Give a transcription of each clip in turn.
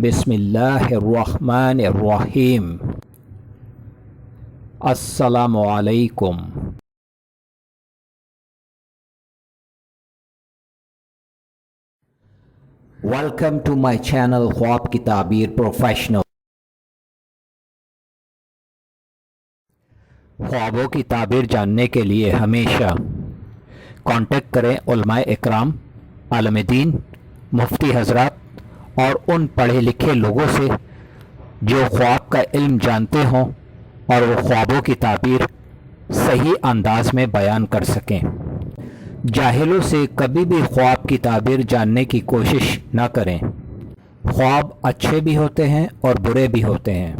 بسم اللہ الرحمن الرحیم۔ السلام علیکم۔ ویلکم ٹو مائی چینل خواب کی تعبیر پروفیشنل۔ خوابوں کی تعبیر جاننے کے لیے ہمیشہ کانٹیکٹ کریں علماء اکرام، عالم دین، مفتی حضرات اور ان پڑھے لکھے لوگوں سے جو خواب کا علم جانتے ہوں اور وہ خوابوں کی تعبیر صحیح انداز میں بیان کر سکیں۔ جاہلوں سے کبھی بھی خواب کی تعبیر جاننے کی کوشش نہ کریں۔ خواب اچھے بھی ہوتے ہیں اور برے بھی ہوتے ہیں۔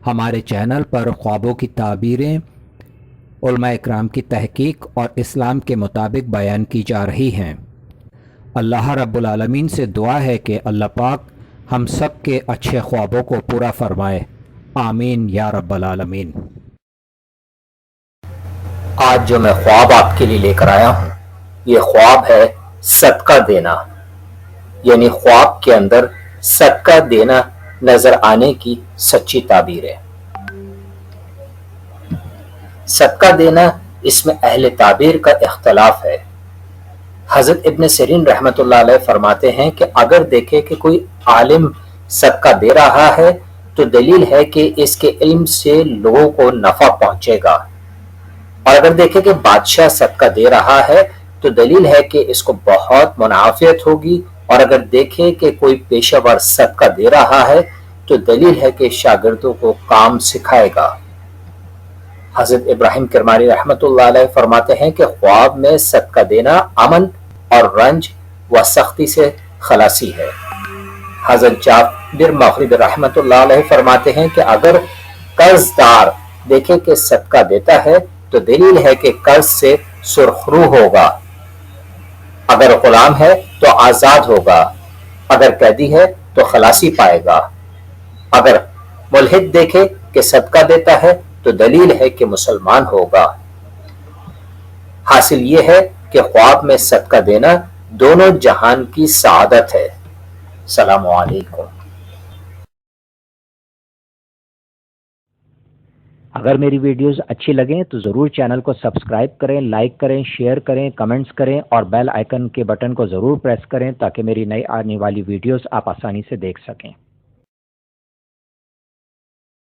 ہمارے چینل پر خوابوں کی تعبیریں علماء اکرام کی تحقیق اور اسلام کے مطابق بیان کی جا رہی ہیں۔ اللہ رب العالمین سے دعا ہے کہ اللہ پاک ہم سب کے اچھے خوابوں کو پورا فرمائے، آمین یا رب العالمین۔ آج جو میں خواب آپ کے لیے لے کر آیا ہوں، یہ خواب ہے صدقہ دینا، یعنی خواب کے اندر صدقہ دینا نظر آنے کی سچی تعبیر ہے۔ صدقہ دینا، اس میں اہل تعبیر کا اختلاف ہے۔ حضرت ابن سیرین رحمۃ اللہ علیہ فرماتے ہیں کہ اگر دیکھے کہ کوئی عالم صدقہ دے رہا ہے تو دلیل ہے کہ اس کے علم سے لوگوں کو نفع پہنچے گا، اور اگر دیکھے کہ بادشاہ صدقہ دے رہا ہے تو دلیل ہے کہ اس کو بہت منافعت ہوگی، اور اگر دیکھے کہ کوئی پیشہ ور صدقہ دے رہا ہے تو دلیل ہے کہ شاگردوں کو کام سکھائے گا۔ حضرت ابراہیم کرمانی رحمۃ اللہ علیہ فرماتے ہیں کہ خواب میں صدقہ دینا امن اور رنج و سختی سے خلاصی ہے۔ حضرت جابر مغربی رحمۃ اللہ علیہ فرماتے ہیں کہ اگر قرض دار دیکھے کہ صدقہ دیتا ہے تو دلیل ہے کہ قرض سے سرخرو ہوگا، اگر غلام ہے تو آزاد ہوگا، اگر قیدی ہے تو خلاصی پائے گا، اگر ملحد دیکھے کہ صدقہ دیتا ہے تو دلیل ہے کہ مسلمان ہوگا۔ حاصل یہ ہے کہ خواب میں صدقہ دینا دونوں جہان کی سعادت ہے۔ السلام علیکم۔ اگر میری ویڈیوز اچھی لگیں تو ضرور چینل کو سبسکرائب کریں، لائک کریں، شیئر کریں، کمنٹس کریں اور بیل آئیکن کے بٹن کو ضرور پریس کریں تاکہ میری نئی آنے والی ویڈیوز آپ آسانی سے دیکھ سکیں۔